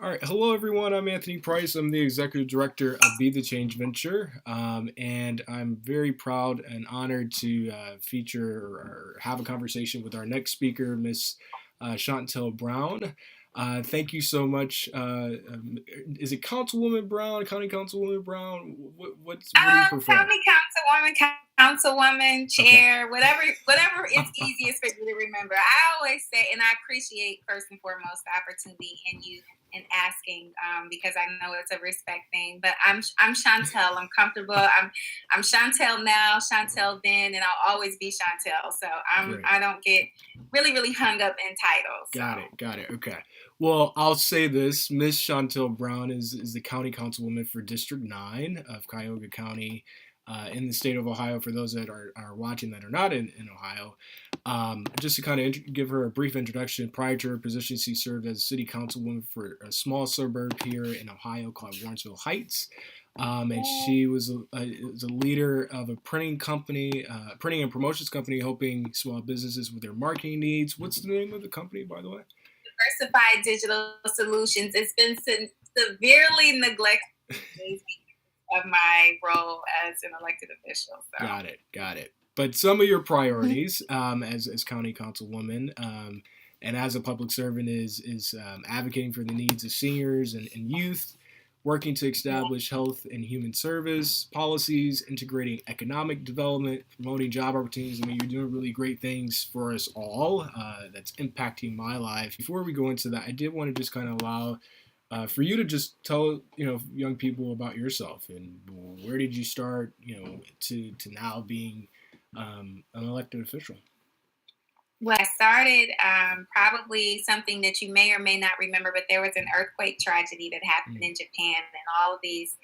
All right. Hello, everyone. I'm Anthony Price. I'm the executive director of Be the Change Venture. And I'm very proud and honored to feature or have a conversation with our next speaker, Miss Shontel Brown. Thank you so much. Is it Councilwoman Brown, County Councilwoman Brown? What do you prefer? County councilwoman, councilwoman, Okay. chair, whatever it's easiest for you to remember. I always say, and I appreciate first and foremost the opportunity in you and asking because I know it's a respect thing. But I'm Shontel. I'm comfortable. I'm Shontel now, Shontel then, and I'll always be Shontel. So Great. I don't get really hung up in titles. So. Got it. Okay. Well, I'll say this: Miss Shontel Brown is the county councilwoman for District 9 of Cuyahoga County in the state of Ohio. For those that are watching that are not in Ohio, just to kind of give her a brief introduction, prior to her position, she served as city councilwoman for a small suburb here in Ohio called Warrensville Heights. And she was a leader of a printing company, printing and promotions company, helping small businesses with their marketing needs. What's the name of the company, by the way? Diversified Digital Solutions. It's been severely neglected of my role as an elected official. So. Got it. But some of your priorities as county councilwoman and as a public servant is advocating for the needs of seniors and youth, working to establish health and human service policies, integrating economic development, promoting job opportunities. I mean, you're doing really great things for us all. That's impacting my life. Before we go into that, I did want to just kind of allow for you to just tell young people about yourself and where did you start, to now being an elected official. Well, I started probably something that you may or may not remember, but there was an earthquake tragedy that happened in Japan, and all of these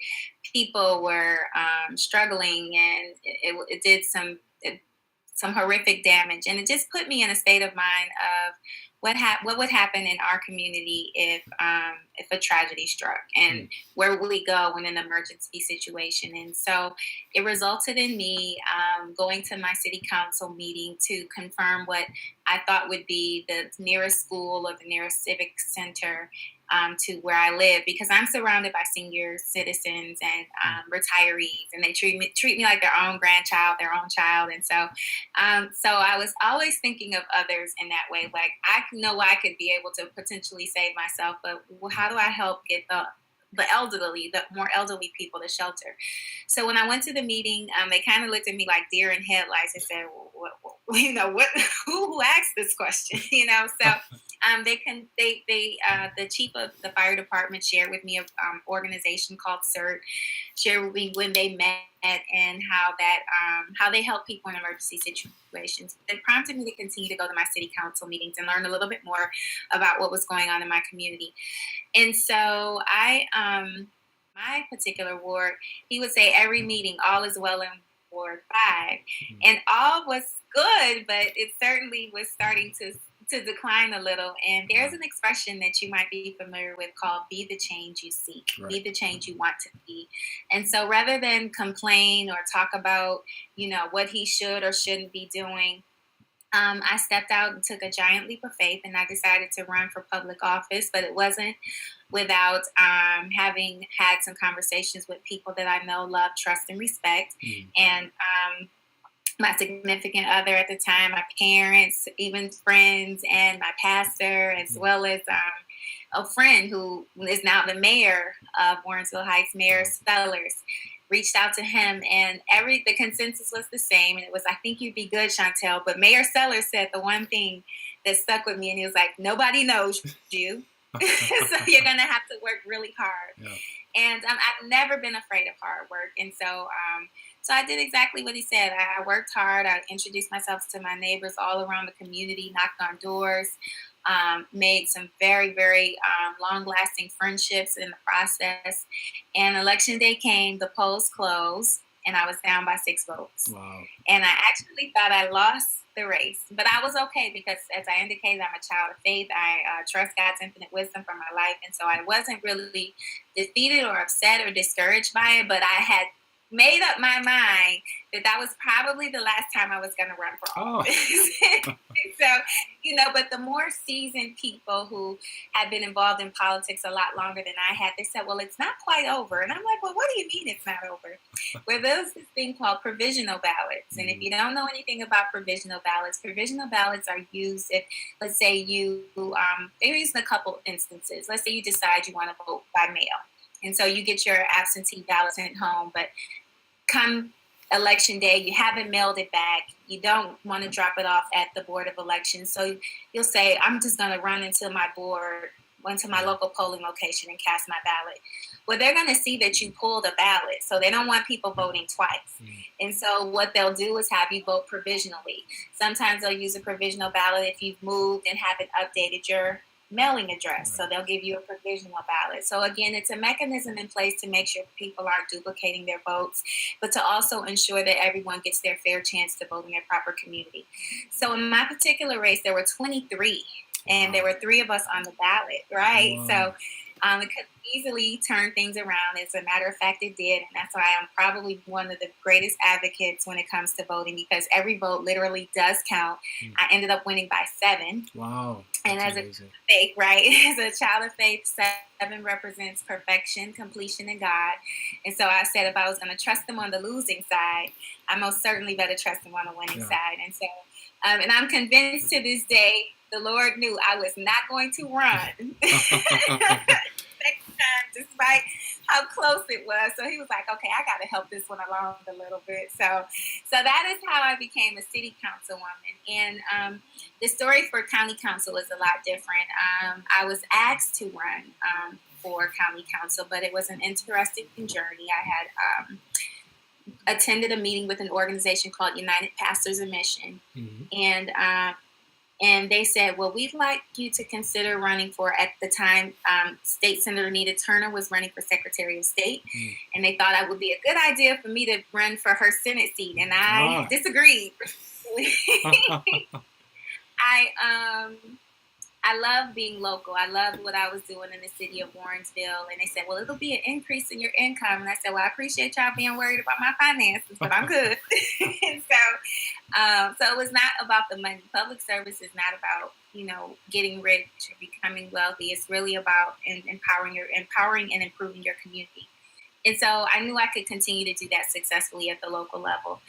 people were struggling, and it did some horrific damage, and it just put me in a state of mind of what would happen in our community if a tragedy struck, and where would we go in an emergency situation. And so it resulted in me going to my city council meeting to confirm what I thought would be the nearest school or the nearest civic center to where I live, because I'm surrounded by senior citizens and retirees, and they treat me like their own grandchild, their own child. And so I was always thinking of others in that way. Like, I know I could be able to potentially save myself, but how do I help get the more elderly people to shelter? So when I went to the meeting, they kind of looked at me like deer in headlights and said, what, who asked this question? So the chief of the fire department shared with me an organization called CERT, shared with me when they met and how they help people in emergency situations. It prompted me to continue to go to my city council meetings and learn a little bit more about what was going on in my community. And so my particular ward, he would say every meeting, all is well in Ward 5. And all was good, but it certainly was starting to decline a little. And there's an expression that you might be familiar with called be the change you seek, be the change you want to be. And so rather than complain or talk about, what he should or shouldn't be doing, I stepped out and took a giant leap of faith, and I decided to run for public office. But it wasn't without having had some conversations with people that I know, love, trust, and respect. And my significant other at the time, my parents, even friends, and my pastor, as well as a friend who is now the mayor of Warrensville Heights, Mayor Sellers, reached out to him, and the consensus was the same. And it was, I think you'd be good, Shontel. But Mayor Sellers said the one thing that stuck with me, and he was like, nobody knows you. So you're going to have to work really hard. Yeah. And I've never been afraid of hard work. And so I did exactly what he said. I worked hard. I introduced myself to my neighbors all around the community, knocked on doors, made some very, very long-lasting friendships in the process. And election day came, the polls closed, and I was down by 6 votes. Wow. And I actually thought I lost the race, but I was okay because, as I indicated, I'm a child of faith. I trust God's infinite wisdom for my life, and so I wasn't really defeated or upset or discouraged by it. But I had made up my mind that was probably the last time I was going to run for Oh, office. So, but the more seasoned people who have been involved in politics a lot longer than I had, they said, well, it's not quite over. And I'm like, well, what do you mean it's not over? Well, there's this thing called provisional ballots. And if you don't know anything about provisional ballots are used if, let's say they're used in a couple instances. Let's say you decide you want to vote by mail. And so you get your absentee ballot sent home, but come election day, you haven't mailed it back. You don't want to drop it off at the Board of Elections. So you'll say, I'm just going to run into my local polling location and cast my ballot. Well, they're going to see that you pulled a ballot. So they don't want people voting twice. And so what they'll do is have you vote provisionally. Sometimes they'll use a provisional ballot if you've moved and haven't updated your mailing address. So they'll give you a provisional ballot. So again, it's a mechanism in place to make sure people aren't duplicating their votes, but to also ensure that everyone gets their fair chance to vote in their proper community. So in my particular race, there were 23, and there were 3 of us on the ballot, right? Wow. So it could easily turn things around. As a matter of fact, it did. And that's why I'm probably one of the greatest advocates when it comes to voting, because every vote literally does count. I ended up winning by 7. Wow. And as amazing. a faith, right? As a child of faith, 7 represents perfection, completion, and God. And so I said, if I was going to trust them on the losing side, I most certainly better trust them on the winning side. And so, and I'm convinced to this day, the Lord knew I was not going to run despite how close it was. So he was like, okay, I got to help this one along a little bit. So that is how I became a city councilwoman. And the story for county council is a lot different. I was asked to run for county council, but it was an interesting journey. I had attended a meeting with an organization called United Pastors of Mission. And they said, well, we'd like you to consider running for, at the time, State Senator Nita Turner was running for Secretary of State. And they thought it would be a good idea for me to run for her Senate seat. And I disagreed. I love being local. I loved what I was doing in the city of Warrensville. And they said, well, it'll be an increase in your income. And I said, well, I appreciate y'all being worried about my finances, but I'm good. And so it was not about the money. Public service is not about, getting rich or becoming wealthy. It's really about empowering and improving your community. And so I knew I could continue to do that successfully at the local level.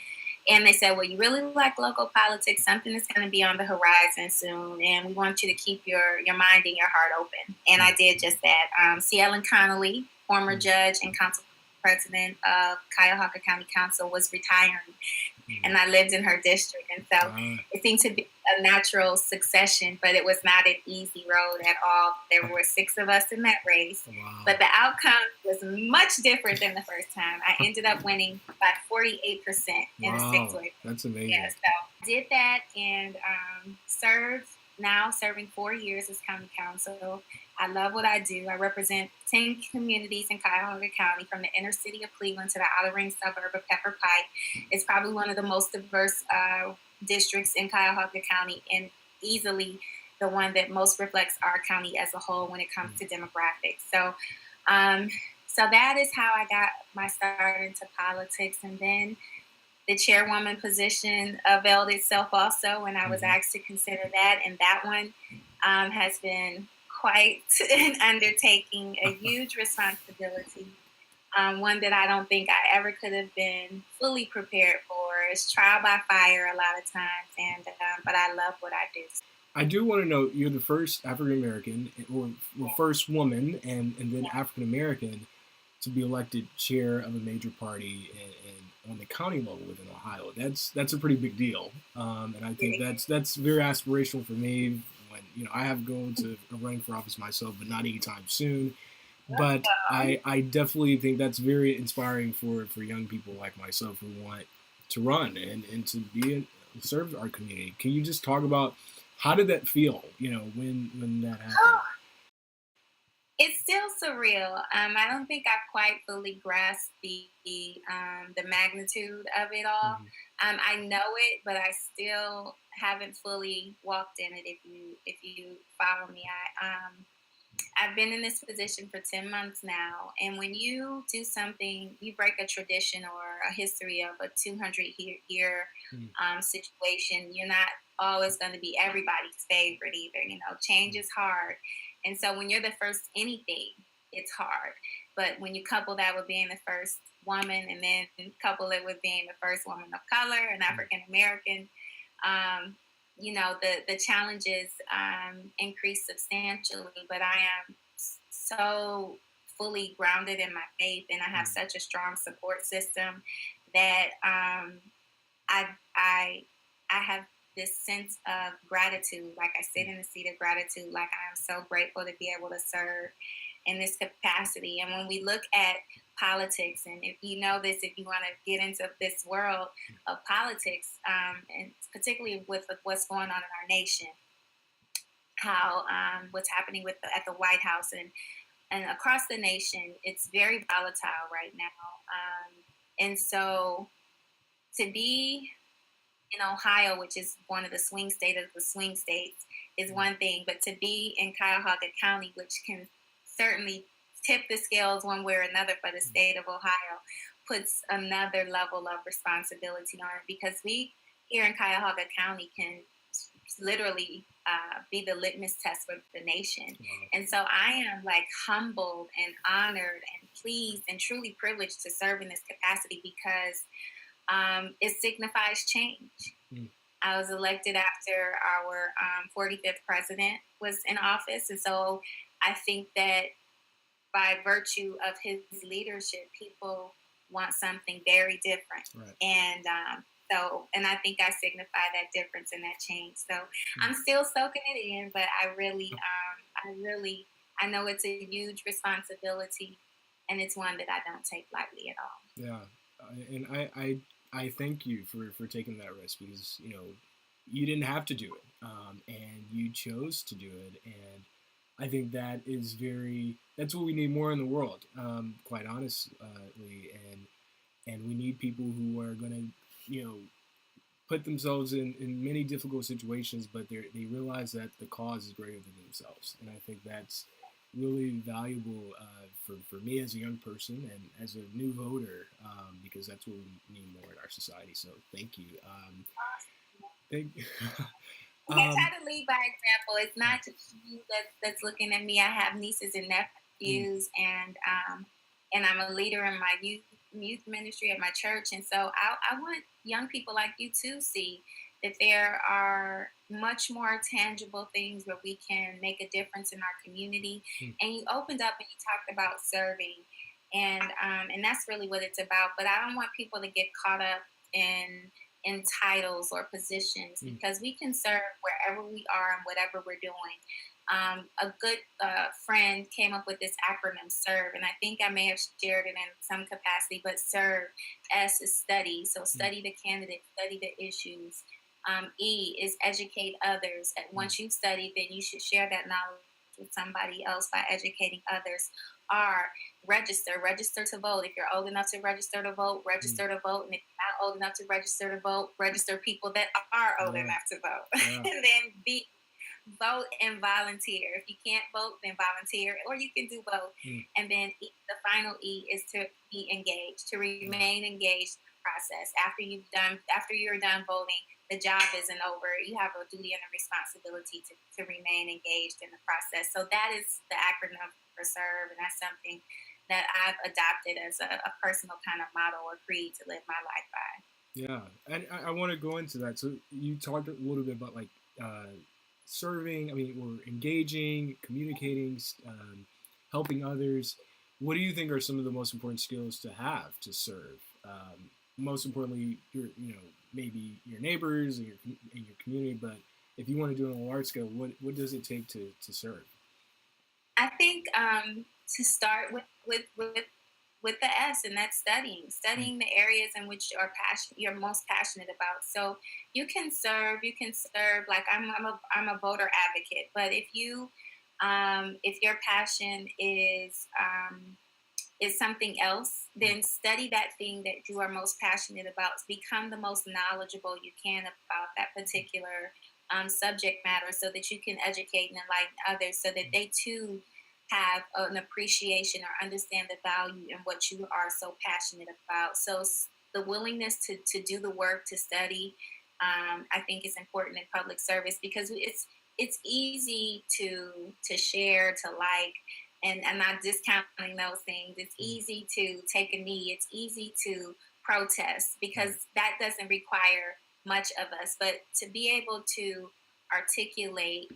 And they said, well, you really like local politics. Something is going to be on the horizon soon. And we want you to keep your mind and your heart open. And I did just that. C. Ellen Connolly, former judge and council president of Cuyahoga County Council, was retiring. And I lived in her district. And so it seemed to be a natural succession, but it was not an easy road at all. There were 6 of us in that race. But the outcome was much different than the first time. I ended up winning by 48% in a 6-way. That's amazing. Yeah, so I did that and serving 4 years as county council. I love what I do. I represent 10 communities in Cuyahoga County, from the inner city of Cleveland to the outer ring suburb of Pepper Pike. It's probably one of the most diverse districts in Cuyahoga County, and easily the one that most reflects our county as a whole when it comes to demographics. So that is how I got my start into politics. And then the chairwoman position availed itself also, and I was asked to consider that. And that one has been quite an undertaking, a huge responsibility, one that I don't think I ever could have been fully prepared for. It's trial by fire a lot of times, but I love what I do. I do want to note you're the first African American, or first woman, and then African American to be elected chair of a major party and on the county level within Ohio. That's a pretty big deal, and I think that's very aspirational for me. When I have gone to running for office myself, but not anytime soon. But I definitely think that's very inspiring for young people like myself who want to run and to serve our community. Can you just talk about how did that feel? When that happened. It's still surreal. I don't think I've quite fully grasped the magnitude of it all. I know it, but I still haven't fully walked in it. If you follow me, I've been in this position for 10 months now. And when you do something, you break a tradition or a history of a 200 year Mm, situation, you're not always going to be everybody's favorite either. You know, change mm, is hard. And so when you're the first anything, it's hard. But when you couple that with being the first woman and then couple it with being the first woman of color and mm, African American, um, you know, the challenges increase substantially, but I am so fully grounded in my faith and I have mm, such a strong support system that I I have this sense of gratitude. Like I sit mm, in the seat of gratitude. Like I am so grateful to be able to serve in this capacity. And when we look at politics, and if you know this, if you want to get into this world of politics, and particularly with what's going on in our nation, how what's happening with at the White House and across the nation, it's very volatile right now. And so to be in Ohio, which is one of the swing states of the swing states, is mm, one thing, but to be in Cuyahoga County, which can certainly tip the scales one way or another for the mm. state of Ohio, puts another level of responsibility on it because we here in Cuyahoga County can literally be the litmus test for the nation. Wow. And so I am like humbled and honored and pleased and truly privileged to serve in this capacity because it signifies change. Mm, I was elected after our 45th president was in office. And so I think that by virtue of his leadership, people want something very different. right. And and I think I signify that difference and that change. So Mm. I'm still soaking it in, but I know it's a huge responsibility, and it's one that I don't take lightly at all. Yeah, and I thank you for taking that risk because you didn't have to do it, and you chose to do it, and I think that's what we need more in the world, quite honestly, and we need people who are gonna put themselves in many difficult situations, but they realize that the cause is greater than themselves, and I think that's really valuable for me as a young person and as a new voter because that's what we need more in our society. So thank you. Thank, I um, try to lead by example. It's yeah, not just you that's looking at me. I have nieces and mm, nephews, and I'm a leader in my youth ministry at my church. And so I want young people like you to see that there are much more tangible things where we can make a difference in our community. mm, And you opened up and you talked about serving, and that's really what it's about. But I don't want people to get caught up in titles or positions mm, because we can serve wherever we are and whatever we're doing. A good friend came up with this acronym SERVE, and I think I may have shared it in some capacity. But SERVE, S is study, so mm, study the candidate, study the issues. E is educate others. And mm, once you've studied, then you should share that knowledge with somebody else by educating others. R, register to vote. If you're old enough to register to vote, mm. register to vote. And if you're not old enough to register to vote, register people that are old Yeah, enough to vote. yeah, And then B, vote and volunteer. If you can't vote, then volunteer, or you can do both. mm, And then the final E is to be engaged, to yeah, remain engaged in the process. After you're done voting, the job isn't over. You have a duty and a responsibility to remain engaged in the process. So that is the acronym for SERVE, and that's something that I've adopted as a personal kind of model or creed to live my life by. yeah. And I want to go into that. So you talked a little bit about like uh, serving. I mean, or engaging, communicating, helping others. What do you think are some of the most important skills to have to serve? Most importantly, maybe your neighbors and your community. But if you want to do it on a large scale, what does it take to serve? I think to start with the S, and that's Mm, studying the areas in which you're most passionate about. So you can serve. Like I'm a voter advocate, but if your passion is something else, mm, then study that thing that you are most passionate about. Become the most knowledgeable you can about that particular subject matter so that you can educate and enlighten others so that mm, they too have an appreciation or understand the value in what you are so passionate about. So the willingness to do the work, to study, I think is important in public service, because it's easy to share, to like, and I'm not discounting those things. It's easy to take a knee. It's easy to protest, because that doesn't require much of us. But to be able to articulate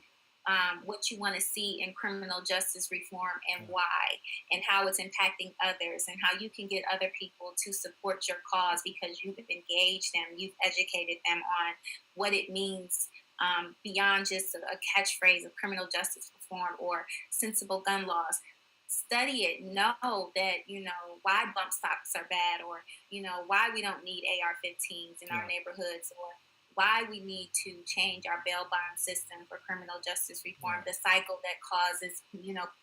what you want to see in criminal justice reform, and why, and how it's impacting others, and how you can get other people to support your cause because you've engaged them, you've educated them on what it means, beyond just a catchphrase of criminal justice reform or sensible gun laws. Study it, know that, why bump stocks are bad, or, why we don't need AR-15s in our neighborhoods, or why we need to change our bail bond system for criminal justice reform, the cycle that causes,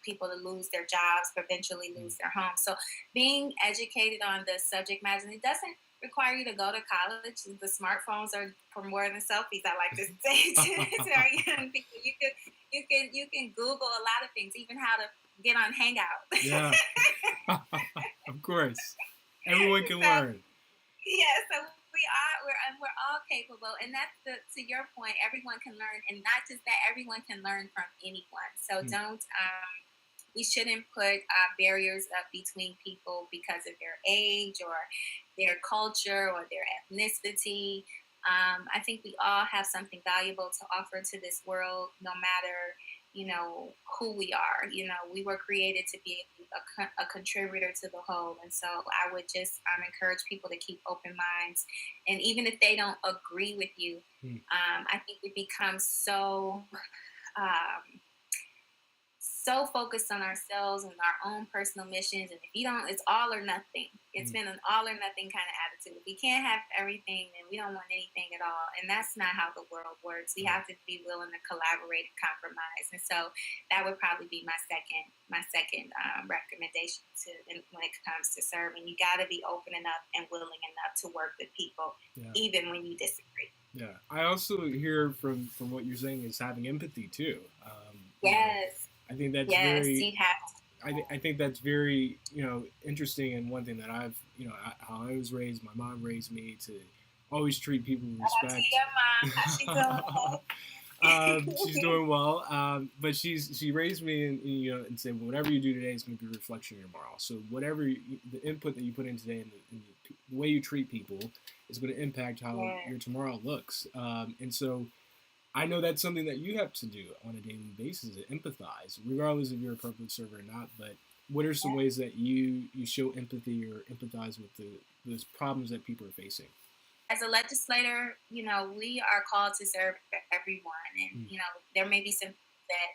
people to lose their jobs, eventually lose their homes. So being educated on the subject matter, it doesn't require you to go to college. The smartphones are for more than selfies, I like to say to our young people. You can Google a lot of things, even how to get on Hangout. Yeah. Of course. Everyone can learn. Yeah, so we're all capable, and that's to your point. Everyone can learn, and not just that, everyone can learn from anyone. So don't we shouldn't put barriers up between people because of their age or their culture or their ethnicity. I think we all have something valuable to offer to this world, no matter who we are. We were created to be a contributor to the whole, and so I would just encourage people to keep open minds, and even if they don't agree with you, I think we become so focused on ourselves and our own personal missions, and if you don't, it's all or nothing. It's been an all or nothing kind of attitude. We can't have everything, and we don't want anything at all, and that's not how the world works. We have to be willing to collaborate and compromise, and so that would probably be my second recommendation when it comes to serving. You got to be open enough and willing enough to work with people, even when you disagree. Yeah, I also hear from what you're saying is having empathy too. Yes. I think that's I think that's very interesting, and one thing that I've how I was raised. My mom raised me to always treat people with respect. Your mom, she's doing well, but she raised me and said, whatever you do today is going to be a reflection of your tomorrow. So whatever the input that you put in today and the way you treat people is going to impact how your tomorrow looks. And so I know that's something that you have to do on a daily basis, to empathize, regardless if you're a public servant or not. But what are some ways that you show empathy or empathize with those problems that people are facing? As a legislator, we are called to serve everyone, and there may be some that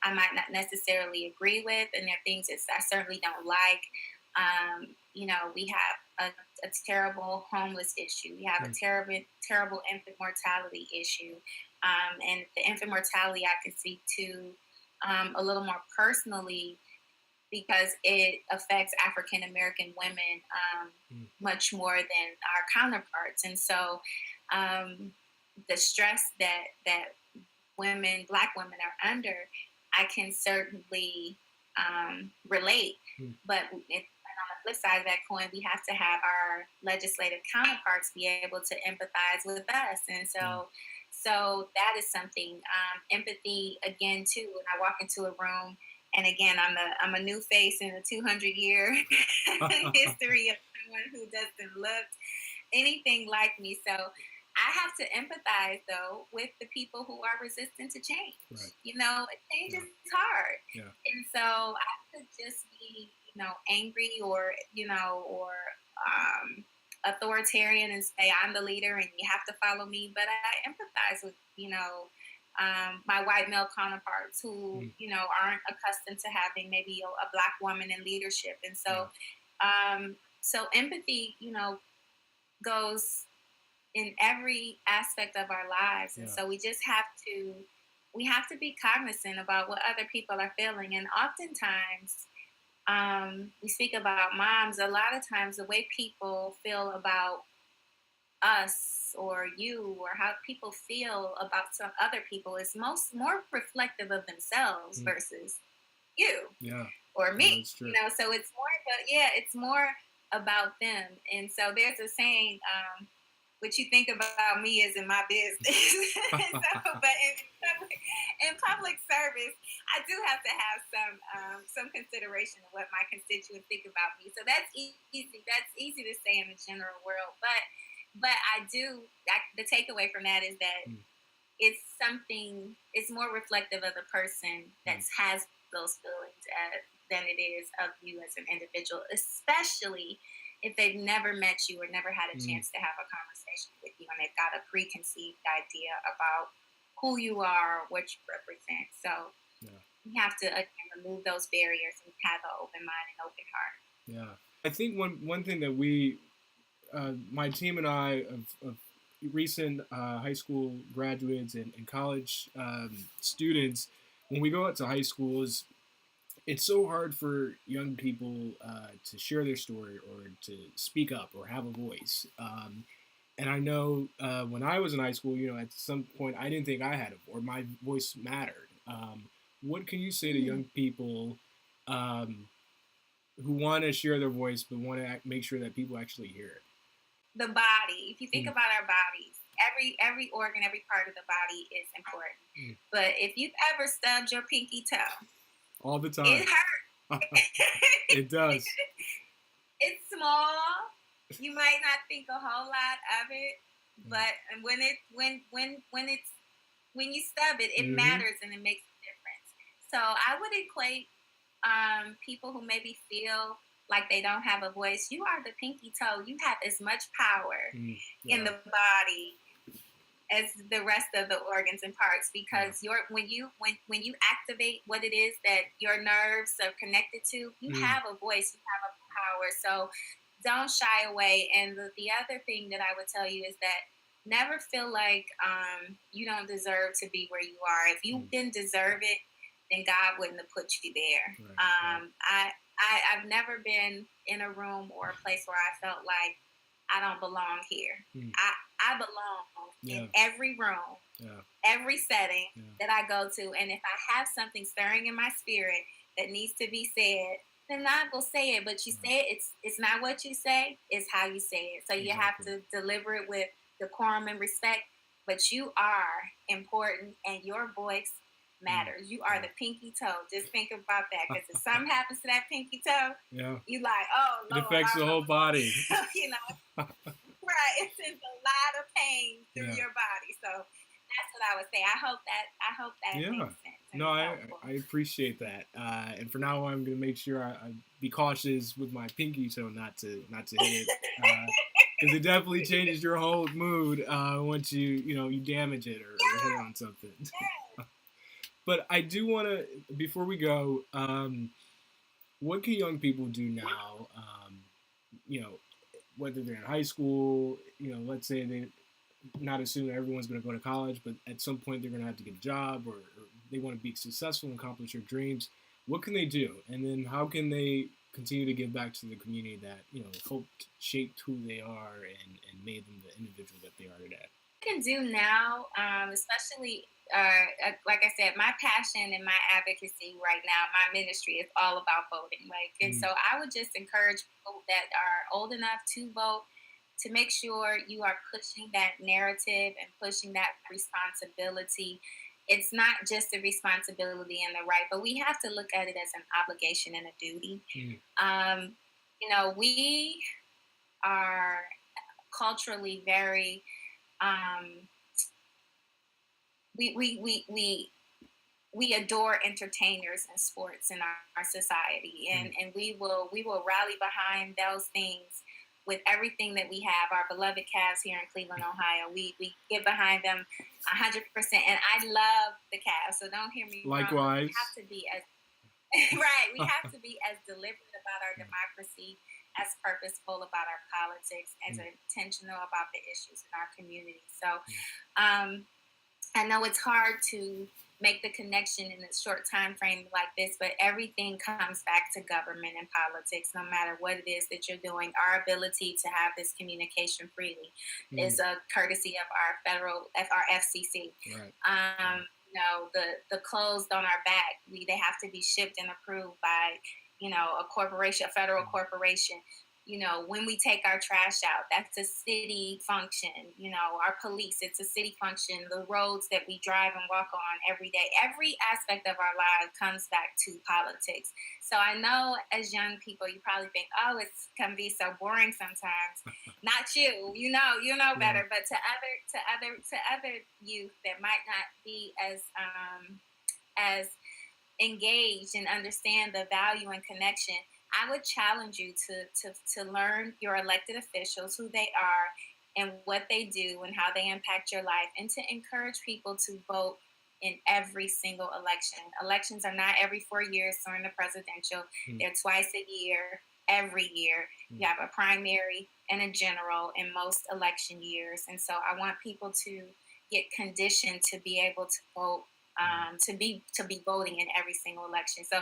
I might not necessarily agree with, and there are things that I certainly don't like. We have a terrible homeless issue. We have a terrible infant mortality issue. And the infant mortality I can speak to a little more personally, because it affects African American women much more than our counterparts. And so the stress that Black women are under, I can certainly relate. But on the flip side of that coin, we have to have our legislative counterparts be able to empathize with us. And so that is something. Empathy, again, too, when I walk into a room, and again, I'm a new face in a 200-year history of someone who doesn't look anything like me. So I have to empathize, though, with the people who are resistant to change. Right. Change is hard. Yeah. And so I could just be, angry or authoritarian and say I'm the leader and you have to follow me. But I empathize with, my white male counterparts who, aren't accustomed to having maybe a Black woman in leadership. And so, so empathy, goes in every aspect of our lives. And so we just have to be cognizant about what other people are feeling. And oftentimes, we speak about moms. A lot of times the way people feel about us or you, or how people feel about some other people, is more reflective of themselves versus you Yeah. or Yeah, me, that's true. so it's more, but yeah, it's more about them. And so there's a saying, what you think about me is in my business. But in public service, I do have to have some consideration of what my constituents think about me. So that's easy. That's easy to say in the general world, but I do. The takeaway from that is that Mm, it's something. It's more reflective of the person that mm, has those feelings than it is of you as an individual, especially if they've never met you or never had a mm, chance to have a conversation with you and they've got a preconceived idea about who you are or what you represent. So yeah. you have to again remove those barriers and have an open mind and open heart. Yeah. I think one thing that my team and I of recent high school graduates and college students, when we go out to high schools, it's so hard for young people to share their story or to speak up or have a voice. And I know when I was in high school, at some point I didn't think I had or my voice mattered. What can you say to Hmm. young people um, who want to share their voice but want to make sure that people actually hear it? The body. If you think Mm, about our bodies, every organ, every part of the body is important. mm. But if you've ever stubbed your pinky toe, All the it time. hurts. It does. It's small. You might not think a whole lot of it, Yeah. but when you stub it, it Mm-hmm. matters and it makes a difference. So I would equate people who maybe feel like they don't have a voice. You are the pinky toe. You have as much power Mm. in Yeah. the body as the rest of the organs and parts Yeah. because when you activate what it is that your nerves are connected to, you Mm. have a voice, you have a power. So don't shy away. And the other thing that I would tell you is that never feel like you don't deserve to be where you are. If you Mm. didn't deserve it, then God wouldn't have put you there. Right. Right. I've never been in a room or a place where I felt like I don't belong here. Mm. I belong Yeah. in every room, Yeah. every setting Yeah. that I go to. And if I have something stirring in my spirit that needs to be said, then I will say it. But you Yeah. say it, it's not what you say, it's how you say it. So you have Exactly. to deliver it with decorum and respect. But you are important and your voice Mm. matters. You are Yeah. the pinky toe. Just think about that. Because if something happens to that pinky toe, Yeah. you like, oh It Lord, affects I the don't know whole what's going body. on. Right. It sends a lot of pain through Yeah. your body. So that's what I would say. I hope that Yeah. makes sense and No, is I helpful. appreciate that. And for now, I'm gonna make sure I be cautious with my pinky toe not to hit it. Because it definitely changes your whole mood once you damage it or hit it Yes, on something. yes. But I do want to, before we go, what can young people do now? You know, whether they're in high school, let's say they not assuming everyone's going to go to college, but at some point they're going to have to get a job or they want to be successful and accomplish their dreams. What can they do? And then how can they continue to give back to the community that, helped shaped who they are and made them the individual that they are today? Can do now, especially like I said, my passion and my advocacy right now, my ministry is all about voting. Like, and Mm, so I would just encourage people that are old enough to vote to make sure you are pushing that narrative and pushing that responsibility. It's not just a responsibility and the right, but we have to look at it as an obligation and a duty. mm, Um, we are culturally very um, we we adore entertainers and sports in our society, mm, and we will rally behind those things with everything that we have. Our beloved Cavs here in Cleveland, Ohio, we get behind them 100%. And I love the Cavs, so don't hear me wrong. But we have likewise. to be as right. We have to be as deliberate about our democracy, as purposeful about our politics, as Mm, intentional about the issues in our community. So, mm, um, I know it's hard to make the connection in a short time frame like this, but everything comes back to government and politics, no matter what it is that you're doing. Our ability to have this communication freely mm, is a courtesy of our FCC. right. Um, Right. the clothes on our back. They have to be shipped and approved by, a corporation, a federal corporation. When we take our trash out, that's a city function. Our police, it's a city function. The roads that we drive and walk on every day, every aspect of our lives comes back to politics. So I know as young people, you probably think, oh, it can be so boring sometimes. Not you, you know better. But to other youth that might not be as engaged and understand the value and connection, I would challenge you to learn your elected officials, who they are and what they do and how they impact your life, and to encourage people to vote in every single election. Elections are not every 4 years during the presidential. They're twice a year, every year. You have a primary and a general in most election years. And so I want people to get conditioned to be able to vote, to be voting in every single election. So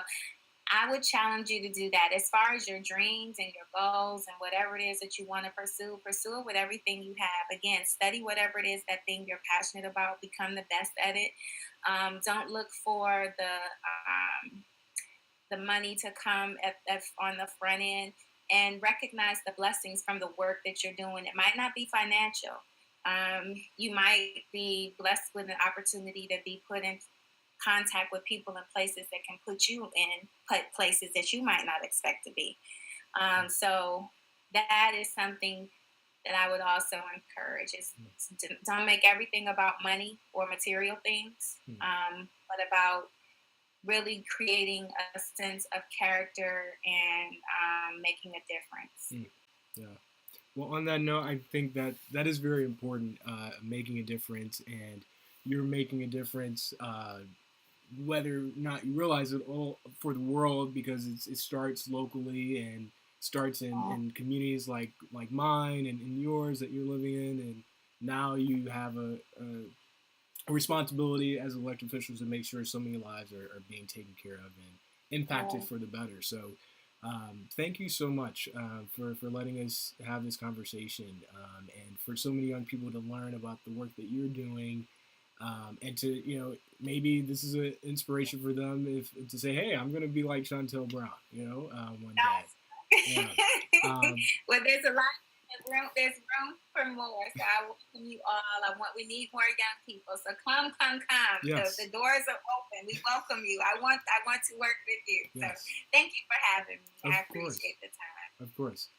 I would challenge you to do that. As far as your dreams and your goals and whatever it is that you want to pursue it with everything you have. Again, study whatever it is, that thing you're passionate about, become the best at it. Don't look for the money to come on the front end, and recognize the blessings from the work that you're doing. It might not be financial. You might be blessed with an opportunity to be put in contact with people and places that can put you in places that you might not expect to be. So that is something that I would also encourage, is don't make everything about money or material things, but about really creating a sense of character and making a difference. Yeah. Well, on that note, I think that is very important, making a difference, and you're making a difference whether or not you realize it, all for the world, because it starts locally and starts in communities like mine and yours that you're living in, and now you have a responsibility as elected officials to make sure so many lives are being taken care of and impacted for the better. So thank you so much for letting us have this conversation, and for so many young people to learn about the work that you're doing, and to, maybe this is an inspiration for them, if to say, hey, I'm going to be like Shontel Brown, one day. Yeah. Well, there's a lot. There's room for more. So I welcome you all. We need more young people. So come. Yes. The doors are open. We welcome you. I want to work with you. Yes. So thank you for having me. I appreciate the time. Of course.